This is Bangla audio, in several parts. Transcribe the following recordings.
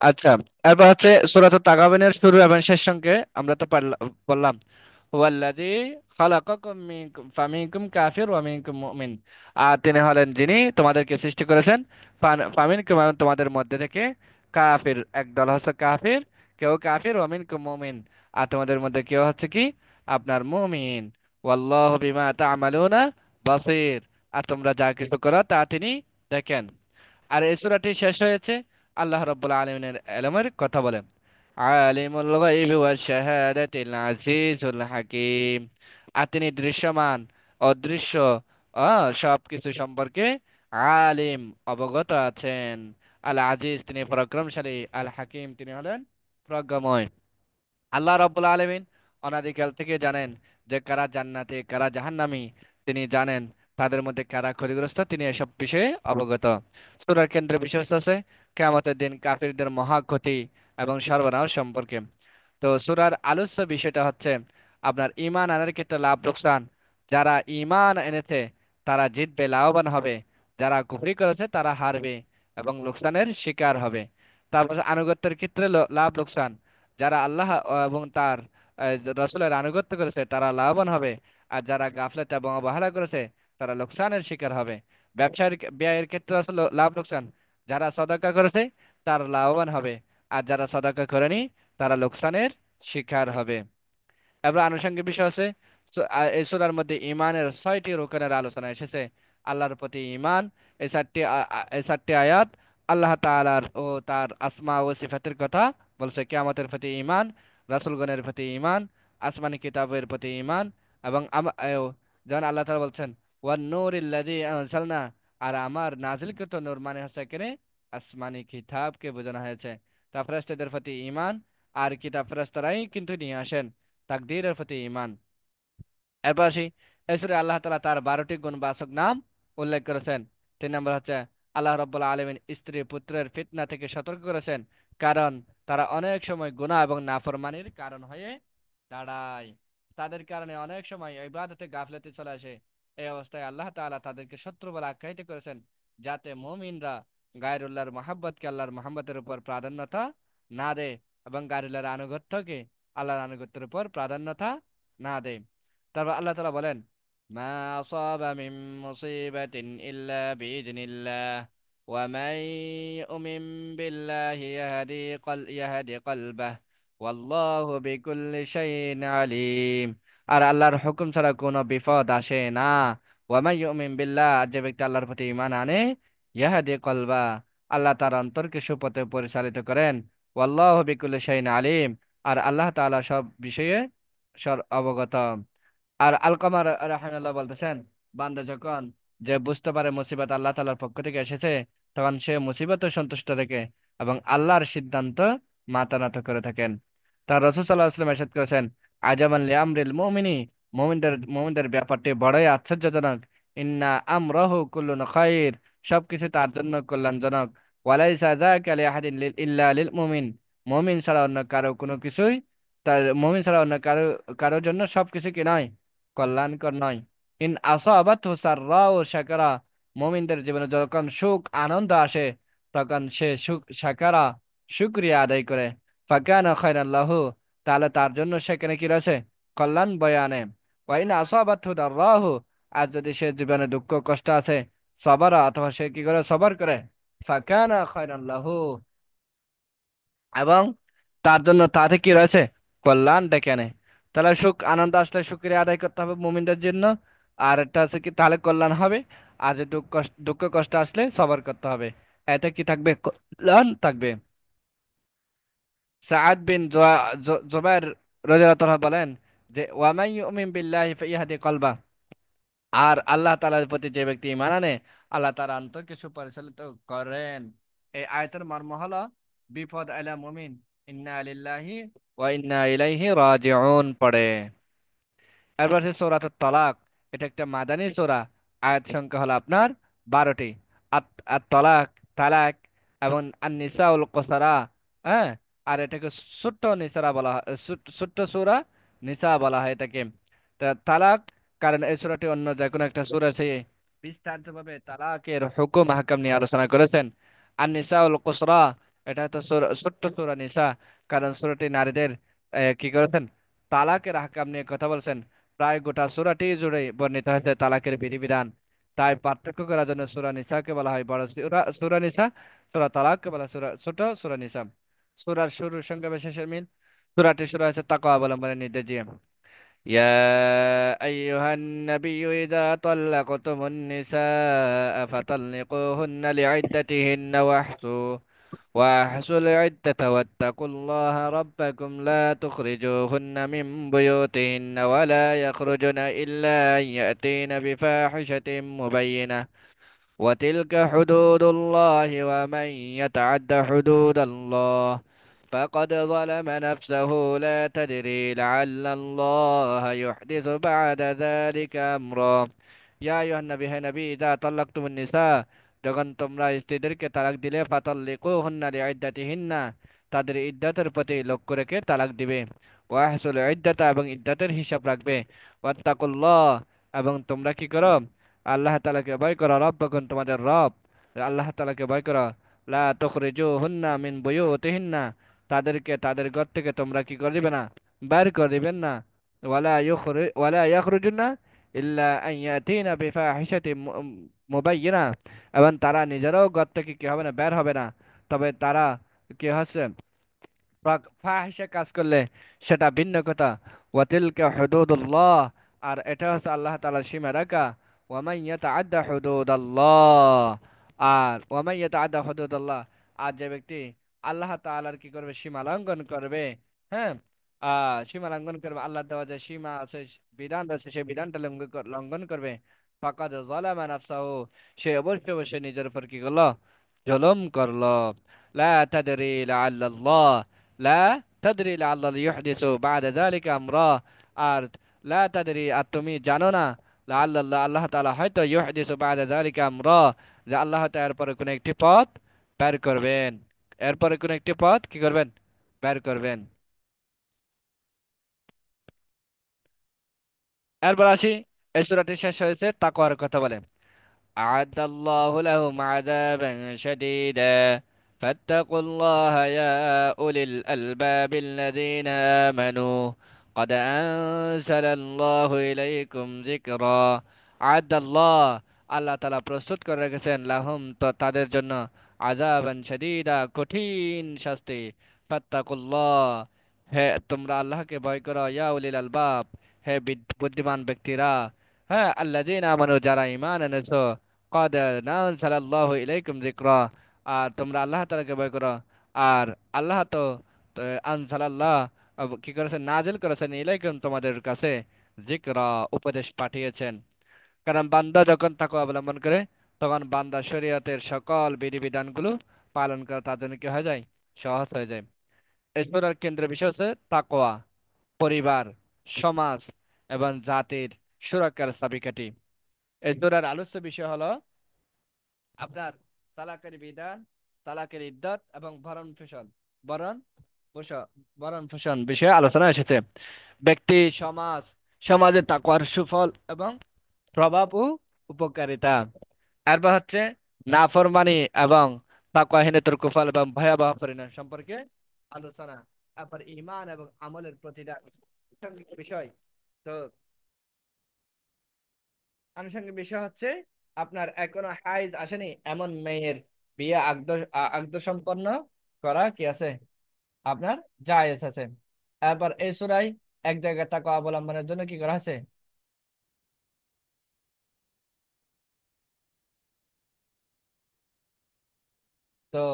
আচ্ছা, এরপর হচ্ছে সূরাতুত তাগাবিনের শুরু এবং শেষ অংকে আমরা তো বললাম হুয়াল্লাযী খালাকাকুম ফামিনকুম কাফির ওয়া মিনকুম মুমিন। আর তিনি হলেন যিনি তোমাদেরকে সৃষ্টি করেছেন ফামিনকুম, এবং তোমাদের মধ্যে থেকে কাফির, একদল হচ্ছে কাফির, কেউ কাফির, ওয়া মিনকুম মুমিন, আর তোমাদের মধ্যে কেউ হচ্ছে কি আপনার মুমিন। ওয়াল্লাহু বিমা তা'মালুনা বাসীর, আর তোমরা যা কিছু করো তা তিনি দেখেন। আর এই সূরাটি শেষ হয়েছে আল্লাহ রাব্বুল আলামিনের ইলমের কথা বলে, আলিমুল গায়বি ওয়াশ শাহাদাতিল আজিজুল হাকীম। আর তিনি দৃশ্যমান, অদৃশ্য, সব কিছু সম্পর্কে আলিম, অবগত আছেন। আল আজিজ তিনি পরাক্রমশালী, আল হাকিম তিনি হলেন প্রজ্ঞাময়। আল্লাহ রাব্বুল আলামিন অনাদিকাল থেকে জানেন যে কারা জান্নাতে কারা জাহান্নামী, তিনি জানেন তাদের মধ্যে কারা ক্ষতিগ্রস্ত, তিনি এসব বিষয়ে অবগত। সূরার কেন্দ্রে বিষয় আছে কিয়ামতের দিন কাফিরদের মহা ক্ষতি এবং সর্বনাশ সম্পর্কে। তো সূরার আলোচ্য বিষয়টা হচ্ছে আপনার ঈমান আনার ক্ষেত্রে লাভ লোকসান। যারা ঈমান এনেছে তারা জিতবে, লাভবান হবে। যারা কুফরি করেছে তারা হারবে এবং লোকসানের শিকার হবে। তারপর আনুগত্যের ক্ষেত্রে লাভ লোকসান। যারা আল্লাহ এবং তার রসুলের আনুগত্য করেছে তারা লাভবান হবে, আর যারা গাফলেত এবং অবহেলা করেছে তারা লোকসানের শিকার হবে। ব্যবসার ব্যয়ের ক্ষেত্রে আসলে লাভ লোকসান। যারা সদাকা করেছে তারা লাভবান হবে, আর যারা সদাকা করেনি তারা লোকসানের শিকার হবে। এবার আনুষঙ্গিক বিষয় আছে। এই সূরার মধ্যে ইমানের 6টি রুকনের আলোচনা এসেছে। আল্লাহর প্রতি ইমান, এই 7টি আয়াত আল্লাহ তাআলার ও তার আসমা ও সিফাতের কথা বলছে। কিয়ামতের প্রতি ইমান, রাসূলগণের প্রতি ইমান, আসমানি কিতাবের প্রতি ইমান, এবং যেমন আল্লাহ তাআলা বলছেন ওয়ান নূরিল্লাযী আনজালনা, আর আমার নাজিলকৃত নূর মানে হচ্ছে এখানে আসমানি কিতাবকে বোঝানো হয়েছে। তা ফেরেশতাদের প্রতি ইমান, আর কিতাব ফেরেশতারাই কিন্তু নিয়ে আসেন। তাকদীরের প্রতি ঈমান। এরপর আসি, এই সূরায় আল্লাহ তাআলা তার 12টি গুণবাচক নাম উল্লেখ করেছেন। 3 নম্বর হচ্ছে আল্লাহ রাব্বুল আলামিন স্ত্রী পুত্রের ফিতনা থেকে সতর্ক করেছেন, কারণ তারা অনেক সময় গুনাহ এবং নাফরমানির কারণ হয়ে দাঁড়ায়। তাদের কারণে অনেক সময় ইবাদতে গাফলতি চলে আসে। এই অবস্থায় আল্লাহ তাআলা তাদেরকে শত্রু বলে আখ্যায়িত করেছেন, যাতে মুমিনরা গায়রুল্লাহর মহাব্বতকে আল্লাহর মহাব্বতের উপর প্রাধান্যতা না দেয়, এবং গায়রুল্লাহর আনুগত্যকে আল্লাহর আনুগত্যের উপর প্রাধান্যতা না দেয়। তারপর আল্লাহ তাআলা বলেন মা আসাবা মিন মুসিবাতিন ইল্লা বিইذনিল্লাহ ওয়া মান ইউমিন বিল্লাহি ইয়াহদি কলবাহ ওয়াল্লাহু বিকুল্লি শাইইন আলিম। আর আল্লাহর হুকুম ছাড়া কোনো বিপদ আসে না। ওয়া মান ইউমিন বিল্লাহ, আর যে ব্যক্তি আল্লাহর প্রতি ঈমান আনে, ইয়াহদি কলবা, আল্লাহ তার অন্তরকে সুপথে পরিচালিত করেন। ওয়াল্লাহু বিকুল্লি শাইইন আলিম, আর আল্লাহ তাআলা সব বিষয়ে অবগত। আর আলকামা রাহিমাহুল্লাহ বলতেছেন, বান্দা যখন যে বুঝতে পারে মুসিবত আল্লাহ তাআলার পক্ষ থেকে এসেছে, তখন সে মুসিবতে সন্তুষ্ট থেকে এবং আল্লাহর সিদ্ধান্ত মাথা নত করে থাকেন। তার রাসূল সাল্লাল্লাহু আলাইহি ওয়াসাল্লাম ইরশাদ করেছেন, আজামান লিআমরিল মুমিনি, মুমিনদের ব্যাপারটি বড়ই আশ্চর্যজনক। ইন্না আমরাহু কুল্লুন খাইর, সবকিছু তার জন্য কল্যাণজনক। ওয়ালাইসা যাকা লিআহাদিন ইল্লা লিল মুমিন, মুমিন ছাড়া অন্য কারো কোনো কিছুই, তার মুমিন ছাড়া অন্য কারো কারোর জন্য সবকিছু কি নয়, কল্যাণকর নয়। ইন আসাবাতহু সাররাউ শাকারা, মুমিনদের জীবনে যখন সুখ আনন্দ আসে তখন সে সুখ শাকারা, শুকরিয়া আদায় করে। ফাকানা খায়রান লাহু, তাহলে তার জন্য সেখানে কি রয়েছে, কল্যাণ বয়ে আনে। ওয়া ইন আসাবাতহু দাররাহু, আর যদি সে জীবনে দুঃখ কষ্ট আছে, সবরা, অথবা সে কি করে সবর করে, ফাকানা খায়রান লাহু, এবং তার জন্য তাতে কি রয়েছে, কল্যাণ ডেকে আনে। তাহলে সুখ আনন্দ আসলে শুকরিয়া আদায় করতে হবে মুমিনদের জন্য, আর একটা আছে কি তাহলে কল্যাণ হবে। আর যে দুঃখ কষ্ট আসলে সবর করতে হবে, এতে কি থাকবে, কল্যাণ থাকবে। সাআদ বিন জুবাইর রাদিয়াল্লাহু তাআলা বলেন যে ওয়ামাই ইউমিন বিল্লাহি ফাইয়াহদি কলবা, আর আল্লাহ তাআলার প্রতি যে ব্যক্তি ঈমান আনে আল্লাহ তার অন্তরকে সুপরিচালিত করেন। এই আয়াতের মর্ম হলো বিপদ আলা মুমিন ইন্না লিল্লাহি ওয়া ইন্না ইলাইহি রাজিউন পড়ে। এরপর আছে সূরাতুত তালাক, এটা একটা মাদানী সূরা। আয়াত সংখ্যা হলো আপনার 12টি। আত আত তালাক, তালাক, এবং আন-নিসাউল কসারা, হ্যাঁ, আর এটাকে ছোট্ট নিসারা বলা হয়, ছোট্ট সূরা নিসা বলা হয় এটাকে। তা তালাক, কারণ এই সূরাটি অন্য যে কোনো একটা সূরা সে বিস্তারিতভাবে তালাকের হুকুম আহকাম নিয়ে আলোচনা করেছেন। আন-নিসাউল কসরা, এটা তো ছোট্ট সূরা নিসা, কারণ সূরাটি নারীদের কি করেছেন, তালাকের আহকাম নিয়ে কথা বলছেন। প্রায় গোটা সূরাটি জুড়ে বর্ণিত হয়েছে তালাকের বিধিবিধান। তাই পার্থক্য করার জন্য সূরা নিসাকে বলা হয় বড় সূরা সূরা নিসা, সূরা তালাককে বলা হয় ছোট সূরা নিসা। সূরার শুরুর সঙ্গে বা শেষের মিল। সূরাটি শুরু হয়েছে তাকওয়া অবলম্বনের নির্দেশ দিয়ে। يا أيها النبي إذا طلقتم النساء فطلقوهن لعدتهن واحصوا العدة واتقوا الله ربكم لا تخرجوهن من بيوتهن ولا يخرجن إلا أن يأتين بفاحشة مبينة وتلك حدود الله ومن يتعد حدود الله فقد ظلم نفسه لا تدري لعل الله يحدث بعد ذلك أمرا ইয়া আইয়ুহান নবী, হে নবী, ইযা তাল্লাকতুমুন নিসা, যখন তোমরা স্ত্রীদেরকে তালাক দিলে, ফাতাল্লিকুহুন্না লিইদ্দাতিহিন্না, তাদের ইদ্দাতের প্রতি লক্ষ্য রেখে তালাক দিবে। ওয়াহসুল ইদ্দাতা, এবং ইদ্দাতের হিসাব রাখবে। ওয়াত্তাকুল্লাহ, এবং তোমরা কি করো, আল্লাহ তাআলাকে ভয় করো, রব্বাকুম, তোমাদের রব আল্লাহ তাআলাকে ভয় করো। লা তুখরিজুহুন্না মিন বুয়ুতিহিন্না, তাদেরকে তাদের ঘর থেকে তোমরা কি করে দিবে না, বাইর করে দিবেন না। ওয়ালা ইয়াখরুজুনা ইল্লা আন ইয়াতিনা বিফাহিশাতিন মুবাইয়িনা, এবং তারা নিজেরাও ঘর থেকে কি হবে না, বের হবে না, তবে তারা কি হচ্ছে, ফাহিশা কাজ করলে সেটা ভিন্ন কথা। ওয়াতিলকা হুদুদুল্লাহ, আর এটা হচ্ছে আল্লাহ তাআলার সীমা রেখা। ওয়ামান ইয়াতাআদ্দা হুদুদাল্লাহ, আর ওয়ামান ইয়াতাআদ্দা হুদুদাল্লাহ, আর যে ব্যক্তি আল্লাহ তাআলার কি করবে, সীমা লঙ্ঘন করবে, হ্যাঁ, সীমা লঙ্ঘন করবে, আল্লাহ দেওয়া যে সীমা আছে, বিধান রয়েছে, সেই বিধানটা লঙ্ঘন করবে, ফাকাদ যালামা নাফসাহু, সে অবশ্যই অবশ্যই নিজের উপর কি করলো, জুলুম করলো। লা তাদরি লাআল্লাল্লাহ, লা তাদরি লাআল্লাহ ইউহদিসু বাদা যালিকা আমরা, আর লা তাদরি, আর তুমি জানো না, লাআল্লাল্লাহ, আল্লাহ তাআলা হয়তো ইউহদিসু বাদা যালিকা আমরা, যে আল্লাহ তাআলা এরপরে কোন একটি পথ বের করবেন, এরপরে কোন একটি পথ কি করবেন, বের করবেন। এরপর আসি, এই সূরাটি শেষ হয়েছে তাকওয়ার কথা বলে। أعد الله لهم عذابا شديدا فاتقوا الله يا أولي الألباب الذين آمنوا قد أنزل الله إليكم ذكرا أعد الله, আল্লাহ তাআলা প্রস্তুত করে রেখেছেন, লাহুম, তো তাদের জন্য, আযাবান শাদীদা, কঠিন শাস্তি। ফাত্তাকুল্লাহ, হে তোমরা আল্লাহকে ভয় করো, ইয়া উলিল আলবাব, হে বুদ্ধিমান ব্যক্তিরা, হ্যাঁ, আল্লাযীনা আমানু, যারা ঈমান এনেছো, কদ নাযালাল্লাহু ইলাইকুম যিকরা, আর তোমরা আল্লাহ তাআলাকে ভয় করো। আর আল্লাহ তো তো আনজালাল্লাহ, কি করেছেন, নাজিল করেছেন, ইলাইকুম, তোমাদের কাছে, যিকরা, উপদেশ পাঠিয়েছেন। কারণ বান্দা যখন তাকওয়া অবলম্বন করে, তখন বান্দা শরীয়তের সকল বিধিবিধানগুলো পালন করা তার জন্য কি হয়ে যায়, সহজ হয়ে যায়। এই সূরার কেন্দ্রীয় বিষয় হচ্ছে তাকওয়া, পরিবার, সমাজ এবং জাতির সুরক্ষার চাবিকাঠি। এই সূরার আলোচ্য বিষয় হলো আপনার তালাকের বিধান, তালাকের ইদ্দত এবং ভরণ পোষণ, ভরণ পোষণ ভরণ পোষণ বিষয়ে আলোচনা এসেছে। ব্যক্তি, সমাজ, সমাজে তাকওয়ার সুফল এবং প্রভাব ও উপকারিতা। এরপর হচ্ছে নাফরমানি এবং তাকওয়াহীনতার কুফল এবং ভয়াবহ পরিণাম সম্পর্কে আলোচনা। তারপর ঈমান এবং আমলের প্রতিদান, আনুষঙ্গিক বিষয়। তো আনুষঙ্গিক বিষয় হচ্ছে আপনার এখনো হাইজ আসেনি এমন মেয়ের বিয়ে আগদ সম্পন্ন করা কি আছে, আপনার জায়েজ আছে। এরপর এই সূরায় এক জায়গায় তাকওয়া অবলম্বনের জন্য কি করা আছে, তো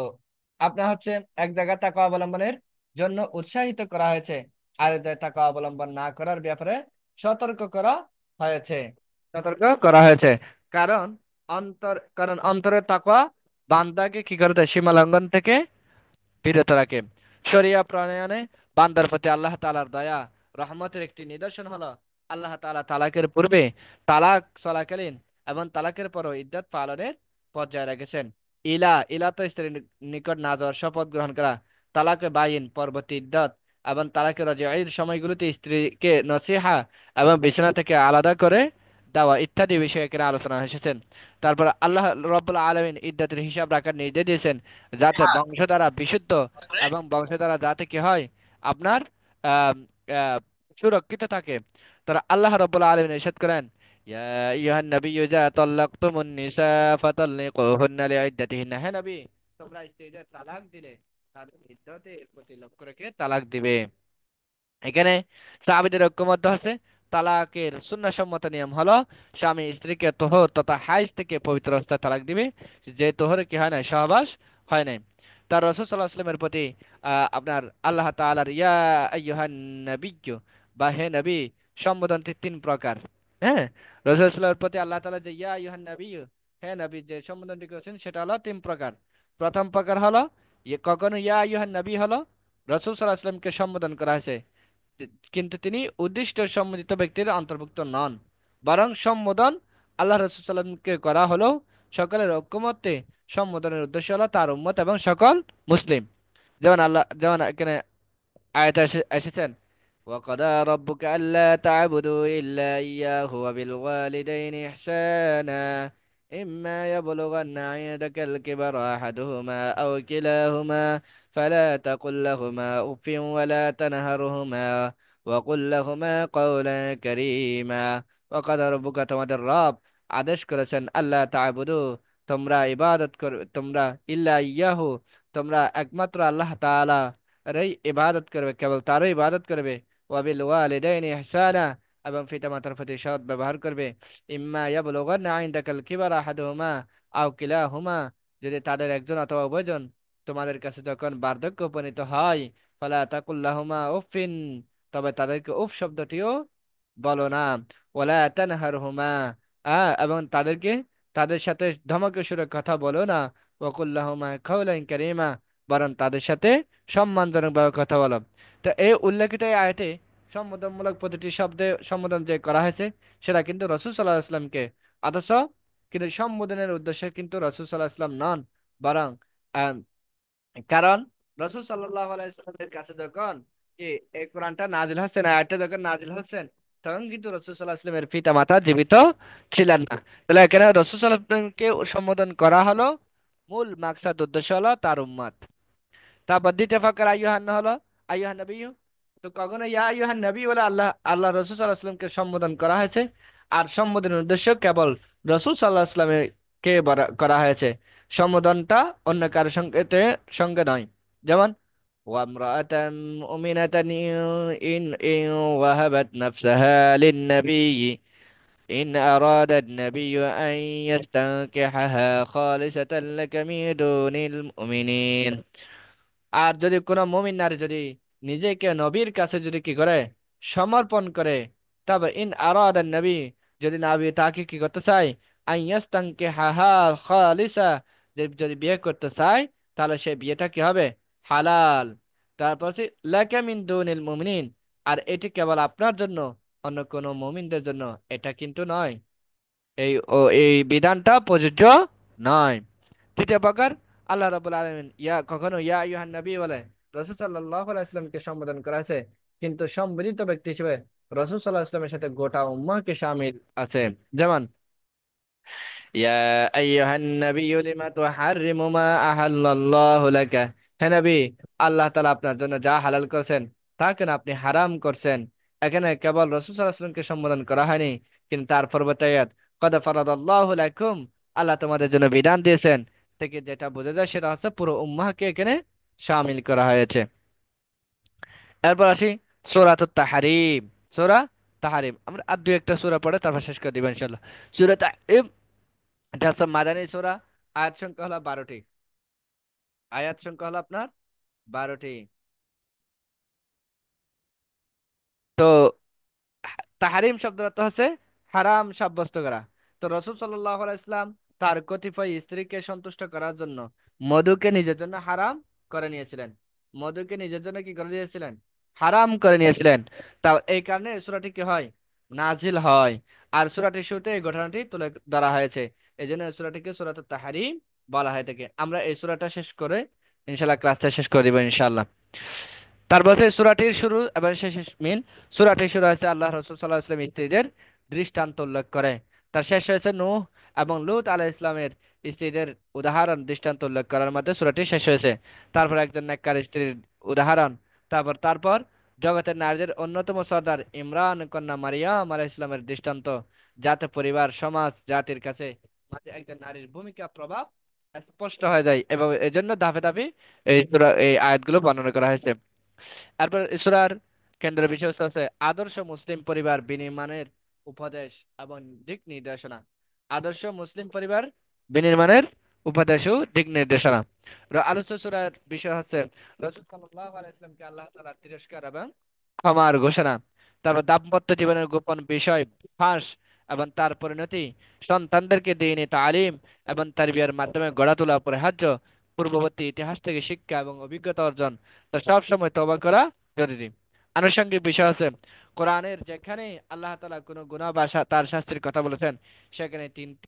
আপনার হচ্ছে এক জায়গায় তাকওয়া অবলম্বনের জন্য উৎসাহিত করা হয়েছে, আর এক জায়গায় তাকওয়া অবলম্বন না করার ব্যাপারে সতর্ক করা হয়েছে, সতর্ক করা হয়েছে। কারণ কারণ অন্তরের তাকওয়া বান্দাকে কি করে দেয়, সীমা লঙ্ঘন থেকে বিরত রাখে। শরিয়া প্রণয়নে বান্দার প্রতি আল্লাহ তাআলার দয়া রহমতের একটি নিদর্শন হলো, আল্লাহ তাআলা তালাকের পূর্বে, তালাক চলাকালীন এবং তালাকের পরও ইদ্দত পালনের পর্যায়ে রেখেছেন। ইলা তো স্ত্রীর নিকট না যাওয়ার শপথ গ্রহণ করা, তালাকে বাইন পরবর্তী ইদ্দত এবং তালাকের রজঈর সময়গুলোতে স্ত্রীকে নসিহা এবং বিছানা থেকে আলাদা করে দেওয়া ইত্যাদি বিষয়ে এখানে আলোচনা এসেছেন। তারপর আল্লাহ রাব্বুল আলামিন ইদ্দাতের হিসাব রাখার নির্দেশ দিয়েছেন, যাতে বংশ দ্বারা বিশুদ্ধ এবং বংশ দ্বারা যাতে কি হয় আপনার আহ, আহ, সুরক্ষিত থাকে। তারা আল্লাহ রাব্বুল আলামিন ইরশাদ করেন, ইয়া আইয়ুহান নাবিয়্যু ইযা তাল্লাকতুমুন নিসা ফাতাল্লিকুহুন্না লিইদ্দাতিহিন্না, হে নবী তোমরা স্ত্রীদের তালাক দিলে তাদের ইদ্দতের প্রতি লক্ষ্য রেখে তালাক দিবে। এখানে সাহাবীদের ঐক্যমত্য আছে, তালাকের সুন্নাহসম্মত নিয়ম হলো স্বামী স্ত্রীকে তোহর তথা হাইজ থেকে পবিত্র অবস্থায় তালাক দিবে, যে তোহরে কি হয় নাই, সহবাস হয় নাই। তার রাসূল সাল্লাল্লাহু আলাইহি ওয়াসাল্লামের প্রতি আপনার আল্লাহ তাআলার ইয়া আইয়ুহান নাবিয়্যু বা হে নবী সম্বোধনটি তিন প্রকার। হ্যাঁ, রাসূল সাল্লাল্লাহু আলাইহি ওয়াসাল্লামের প্রতি আল্লাহ তাআলা যে ইয়া আইয়ুহান নাবিয়্যু হে নবী যে সম্বোধনটি করেছেন সেটা হলো তিন প্রকার। প্রথম প্রকার হলো কখনো ইয়া আইয়ুহান নবী হলো রাসূল সাল্লাল্লাহু আলাইহি ওয়াসাল্লামকে সম্বোধন করা হয়েছে, কিন্তু তিনি উদ্দিষ্ট সম্মিলিত ব্যক্তির অন্তর্ভুক্ত নন, বরং সম্বোধন আল্লাহ রাসূল সাল্লামকে করা হলো সকলের ঐকমত্যে। সম্বোধনের উদ্দেশ্য হলো তার উম্মত এবং সকল মুসলিম। যেমন এখানে আয়াতে এসেছেন, وقضى ربك ألا تعبدوا إلا إياه وبالوالدين إحسانا إما يبلغن عندك الكبر أحدهما أو كلاهما فلا تقل لهما أف ولا تنهرهما وقل لهما قولا كريما। وقضى ربك তোমাদের রব আদেশ করেছেন আল্লাহ তা'বুদু তোমরা ইবাদত করবে, তোমরা ইল্লা ইয়াহু তোমরা একমাত্র আল্লাহ তাআলা রই ইবাদত করবে, কেবল তারই ইবাদত করবে। ওয়াবিল ওয়ালিদাইনি ইহসানা এবং পিতামাতার প্রতি সৎ ব্যবহার করবে। ইম্মা ইয়াবলুগান্না ইনদাকাল কিবারা আহাদুহুমা আও কিলাহুমা, যদি তাদের একজন অথবা উভয়জন তোমাদের কাছে যখন বার্ধক্য উপনীত হয়, ফালা তাকুল্লাহুমা উফিন, তবে তাদেরকে উফ শব্দটিও বলো না। ওয়ালা তানহারহুমা, এবং তাদের সাথে ধমকে সুরে কথা বলো না। ওয়াকুল্লাহুমা কাওলান কারীমা, বরং তাদের সাথে সম্মানজনকভাবে কথা বলো। তো এই উল্লেখিত এই আয়াতে সম্বোধনমূলক প্রতিটি শব্দে সম্বোধন যে করা হয়েছে সেটা কিন্তু রাসূল সাল্লাল্লাহু আলাইহি ওয়াসাল্লামকে, অথচ কিন্তু সম্বোধনের উদ্দেশ্যে কিন্তু রাসূল সাল্লাল্লাহু আলাইহি ওয়াসাল্লাম নন, বরং আহ, কারণ রাসূল সাল্লাল্লাহু আলাইহি ওয়াসাল্লামের কাছে যখন কি এই কোরআনটা নাজিল হচ্ছেন, আয়াতটা যখন নাজিল হচ্ছেন, তখন কিন্তু রাসূল সাল্লাল্লাহু আলাইহি ওয়াসাল্লামের পিতা মাতা জীবিত ছিলেন না। তাহলে এখানে রাসূল সাল্লাল্লাহু আলাইহি ওয়াসাল্লামকে সম্বোধন করা হলো, মূল মাকসাদ উদ্দেশ্য হলো তার উম্মত। তারপর দ্বিতীয় প্রকার আইয়ুহান হলো আইয়ুহান নবী। তো কখনো ইয়া আইয়ুহান নবী বলে আল্লাহ রাসূল সাল্লাল্লাহু আলাইহি ওয়াসাল্লামকে সম্বোধন করা হয়েছে, আর সম্বোধনের উদ্দেশ্য কেবল রাসূল সাল্লাল্লাহু আলাইহি ওয়াসাল্লামের কে করা হয়েছে, সম্বোধনটা অন্য কারো সঙ্গে নয়। যেমন ওয়ামরাআতান মুমিনাতান ইন ওয়াহাবাত নাফসাহা লিন-নবী ইন আরাদা আন-নবী আন ইস্তানকিহাহা খালিসাতান লাকা মিন দুনিল মুমিনিন। আর যদি কোনো মুমিন নারী যদি নিজেকে নবীর কাছে যদি কি করে সমর্পণ করে, তবে ইন আরাদান নবী যদি নবী তাকে কি করতে চায়, আইয়াস্তানকে হাহা খালিসা, যে যদি বিয়ে করতে চায় তাহলে সেই বিয়েটা কি হবে, হালাল। তারপর হচ্ছে লাকা মিন দুনিল মুমিনিন, আর এটি কেবল আপনার জন্য, অন্য কোনো মুমিনদের জন্য এটা কিন্তু নয়, এই বিধানটা প্রযোজ্য নয়। তৃতীয় প্রকার আল্লাহ রাব্বুল আলামিন কখনো ইয়া আইয়ুহান নবী বলে রাসূল সাল্লাল্লাহু আলাইহি ওয়াসাল্লামকে সম্বোধন করা হয়েছে, কিন্তু সম্বোধিত ব্যক্তি হিসেবে রাসূল সাল্লাল্লাহু আলাইহি ওয়াসাল্লামের সাথে গোটা উম্মাহকে শামিল আছে। যেমন ইয়া আইয়ুহান নবী লিমা তুহাররিমু মা আহাল্লাল্লাহু লাকা, হে নবী আল্লাহ তাআলা আপনার জন্য যা হালাল করেছেন তা কেন আপনি হারাম করছেন। এখানে কেবল রাসূল সাল্লাল্লাহু আলাইহি ওয়াসাল্লামকে সম্বোধন করা হয়নি, কিন্তু তার পরবর্তী আয়াত কদ ফারাদাল্লাহু লাকুম, আল্লাহ তোমাদের জন্য বিধান দিয়েছেন থেকে যেটা বোঝা যায় সেটা হচ্ছে পুরো উম্মাহকে এখানে শামিল করা হয়েছে। এরপর আসি সূরাতুত তাহরিম। সূরা তাহরিম আমরা আর দুই একটা সূরা পড়ে তারপর শেষ করে দিব ইনশাআল্লাহ। সূরা তাহরিম এটা হচ্ছে মাদানী সূরা, আয়াত সংখ্যা হলো 12টি। আয়াত সংখ্যা হলো আপনার 12টি। তো তাহারিম শব্দের অর্থ হচ্ছে হারাম সাব্যস্ত করা। তো রাসূল সাল্লাল্লাহু আলাইহি ওয়াসাল্লাম তার কতিপয় স্ত্রীকে সন্তুষ্ট করার জন্য মধুকে নিজের জন্য হারাম করে নিয়েছিলেন। মধুকে নিজের জন্য কি করে নিয়েছিলেন, হারাম করে নিয়েছিলেন। তা এই কারণে এই সূরাটি কি হয়, নাজিল হয়। আর সূরাটির শুরুতে এই ঘটনাটি তুলে ধরা হয়েছে, এই জন্য এই সূরাটিকে সূরাতুত তাহরিম বলা হয়ে থাকে। আমরা এই সূরাটা শেষ করে ইনশাআল্লাহ ক্লাসটা শেষ করে দিব ইনশাআল্লাহ। তারপর হচ্ছে সূরাটির শুরু এবং শেষ মিল। সূরাটি শুরু হয়েছে আল্লাহ রাসূল সাল্লাল্লাহু আলাইহি ওয়াসাল্লাম স্ত্রীদের দৃষ্টান্ত উল্লেখ করে। তার শেষ হয়েছে নূহ এবং লূত আলাইহিস ইসলামের স্ত্রীদের উদাহরণ দৃষ্টান্ত উল্লেখ করার মধ্যে সূরাটি শেষ হয়েছে। তারপর একজন নেককার স্ত্রীর উদাহরণ, তারপর জগতের নারীদের অন্যতম সর্দার ইমরান কন্যা মারিয়াম আলাইহিস ইসলামের দৃষ্টান্ত, যাতে পরিবার, সমাজ, জাতির কাছে মাঝে একজন নারীর ভূমিকা প্রভাব স্পষ্ট হয়ে যায়, এবং এজন্য ধাপে ধাপে এই আয়াতগুলো বর্ণনা করা হয়েছে। এরপর সূরার কেন্দ্র বিষয় হচ্ছে আদর্শ মুসলিম পরিবার বিনির্মাণের উপদেশ এবং দিক নির্দেশনা। আদর্শ মুসলিম পরিবার বিনির্মাণের উপদেশ ও দিক নির্দেশনা। আলোচ্য সূরার বিষয় হচ্ছে রাসূল সাল্লাল্লাহু আলাইহি ওয়াসাল্লামকে আল্লাহ তাআলা তিরস্কার এবং ক্ষমার ঘোষণা। তারপর দাম্পত্য জীবনের গোপন বিষয় ফাঁস এবং তার পরিণতি, সন্তানদেরকে দ্বীনি তালিম এবং তারবিয়ার মাধ্যমে গড়া তোলা অপরিহার্য, পূর্ববর্তী ইতিহাস থেকে শিক্ষা এবং অভিজ্ঞতা অর্জন, তা সব সময় তওবা করা জরুরি। আনুষঙ্গিক বিষয় আছে কোরআনের যেখানে আল্লাহ তাআলা কোনো গুনাহ বা তার শাস্তির কথা বলেছেন, সেখানে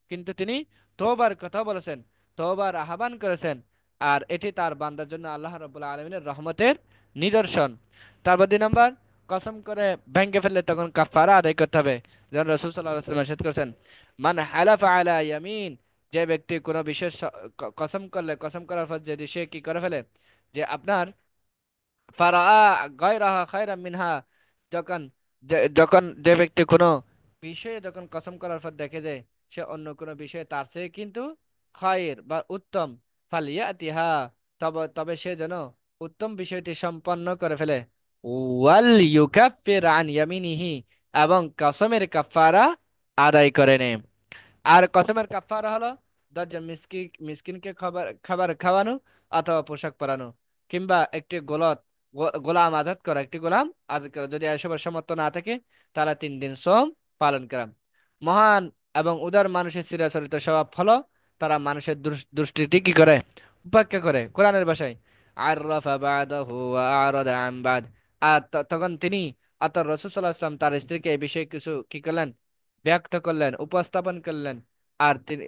কিন্তু তিনি তওবার কথা বলেছেন, তওবার আহ্বান করেছেন। আর এটি তার বান্দার জন্য আল্লাহ রাব্বুল আলামিনের রহমতের নিদর্শন। তারপর 2 নম্বর, কসম করে ভেঙে ফেললে তখন কাফারা আদায় করতে হবে। যেমন রাসূল সাল্লাল্লাহু আলাইহি ওয়াসাল্লাম ইরশাদ করেছেন, মান হালাফা আলা ইয়ামিন, যে ব্যক্তি কোনো বিশেষ কসম করলে, কসম করার পর যদি সে কি করে ফেলে যে আপনার ফারাআ গায়রাহা খায়রাম মিনহা, যখন যখন যে ব্যক্তি কোনো বিষয়ে যখন কসম করার পর দেখে যে সে অন্য কোনো বিষয়ে তার চেয়ে কিন্তু খায়ের বা উত্তম, ফালিয়াতিহা, তবে তবে সে যেন উত্তম বিষয়টি সম্পন্ন করে ফেলে। ওয়াল ইউকাফির আন ইয়ামিনিহি, এবং কসমের কাফারা আদায় করে নেয়। আর কসমের কাফারা হলো 10 জন মিসকিনকে খাবার খাবার খাওয়ানো, অথবা পোশাক পরানো, কিংবা একটি গোলাম আজাদ করা, একটি গোলাম আজাদ করা। যদি এসবের সামর্থ্য না থাকে তারা 3 দিন শ্রম পালন করা। মহান এবং উদার মানুষের চিরাচরিত স্বভাব হলো তারা মানুষের দুষ্কৃতি কি করে, উপেক্ষা করে। কোরআনের ভাষায় আররাফা বাদাহু ওয়া আরাদা আন বাদ। আর তখন তিনি অর্থাৎ রাসূল সাল্লাল্লাহু আলাইহি ওয়াসাল্লাম তার স্ত্রীকে এই বিষয়ে কিছু কি করলেন, ব্যক্ত করলেন, উপস্থাপন করলেন। আর তিনি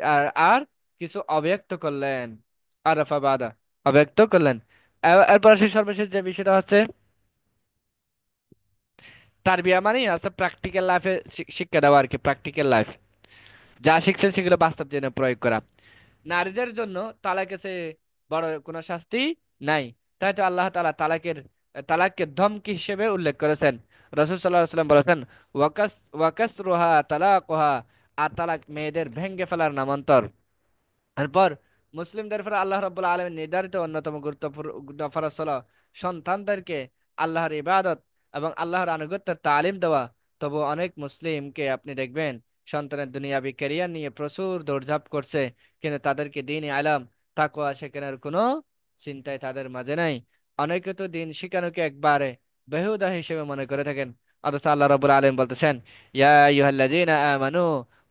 আর কিছু অব্যক্ত করলেন, আরাফা বাদা, অব্যক্ত করলেন। এরপর সর্বশেষ যে বিষয়টা হচ্ছে তারবিয়া, মানে আছে প্র্যাকটিক্যাল লাইফে শিক্ষা দেওয়া আর কি, প্র্যাকটিক্যাল লাইফ, যা শিখছেন সেগুলো বাস্তব জীবনে প্রয়োগ করা। নারীদের জন্য তালাকের চেয়ে বড় কোনো শাস্তি নাই। তাই তো আল্লাহ তাআলা তালাককে ধমকি হিসেবে উল্লেখ করেছেন। রাসূল সাল্লাল্লাহু আলাইহি ওয়াসাল্লাম বলেছেন, ওয়াকাসরুহা তালাকুহা, আর তালাক মেয়েদের ভেঙ্গে ফেলার নামান্তর। এরপর মুসলিমদের উপর আল্লাহ রাব্বুল আলামিন নির্ধারিত অন্যতম গুরুত্বপূর্ণ ফরজ হলো সন্তানদেরকে আল্লাহর ইবাদত এবং আল্লাহর আনুগত্যের তালিম দেওয়া। তবু অনেক মুসলিমকে আপনি দেখবেন সন্তানের দুনিয়াবি ক্যারিয়ার নিয়ে প্রচুর দৌড়ঝাঁপ করছে, কিন্তু তাদেরকে দ্বীনি আলাম, তাকওয়া শেখানোর কোনো চিন্তাই তাদের মাঝে নাই। অনেকে তো দিন শিখানোকে একবারে বেহুদা হিসেবে মনে করে থাকেন। অথচ আল্লাহ রাব্বুল আলামিন বলতেছেন, ইয়া আইয়ুহাল্লাযীনা আমানু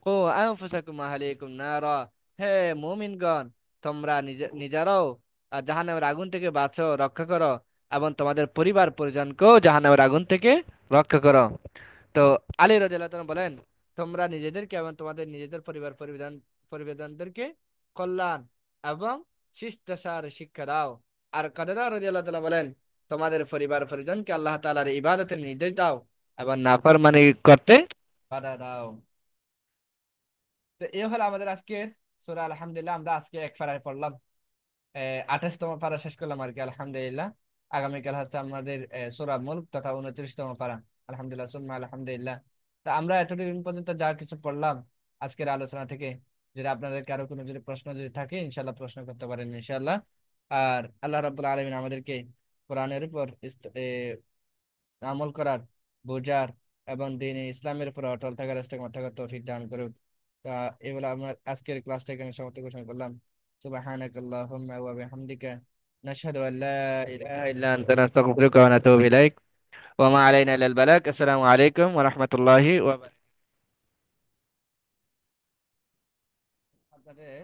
কু আনফুসাকুম ওয়া আহলিকুম নারা, হে মুমিনগণ, তোমরা নিজেরাও জাহান্নামের আগুন থেকে বাঁচো, রক্ষা করো, এবং তোমাদের পরিবার পরিজনকেও জাহান্নামের আগুন থেকে রক্ষা করো। তো আলী রাদিয়াল্লাহু তাআলা বলেন, তোমরা নিজেদেরকে এবং তোমাদের নিজেদের পরিবারদেরকে কল্যাণ এবং শিষ্টাচার শিক্ষা দাও। আর কাতাদা রাদিয়াল্লাহু তাআলা বলেন, তোমাদের পরিবার পরিজনকে আল্লাহ তাআলার ইবাদতের নির্দেশ দাও এবং নাফরমানি করতে বাধা দাও। তো এই হলো আমাদের আজকের সূরা আলহামদুলিল্লাহ। আমরা আজকে এক পারায় পড়লাম, 28তম পারা শেষ করলাম আর কি, আলহামদুলিল্লাহ। আগামীকাল হচ্ছে আমাদের সূরা মুলক তথা 29তম পারা। আলহামদুলিল্লাহ সুম্মা আলহামদুলিল্লাহ। তা আমরা এতদিন পর্যন্ত যা কিছু পড়লাম আজকের আলোচনা থেকে, যদি আপনাদের কারো কোনো যদি প্রশ্ন যদি থাকে ইনশাল্লাহ প্রশ্ন করতে পারেন ইনশাল্লাহ। আর আল্লাহ রাব্বুল আলামিন আমাদেরকে কোরআনের উপর আমল করার, বোঝার এবং দ্বীনে ইসলামের উপর অটল থাকার ইস্তেকামত থাকার তৌফিক দান করুন। তা এগুলো আমরা আজকের ক্লাসটা এখানে সমাপ্ত ঘোষণা করলাম। সুবহানাকাল্লাহুম্মা ওয়া বিহামদিকা নাশহাদু আল্লা ইলাহা ইল্লা আনতা নাস্তাগফিরুকা ওয়া নাতুবু ইলাইক ওয়া মা আলাইনা ইল্লাল বালাগ। আসসালামু আলাইকুম ওয়া রাহমাতুল্লাহি ওয়া বারাকাতুহু। আপনাদের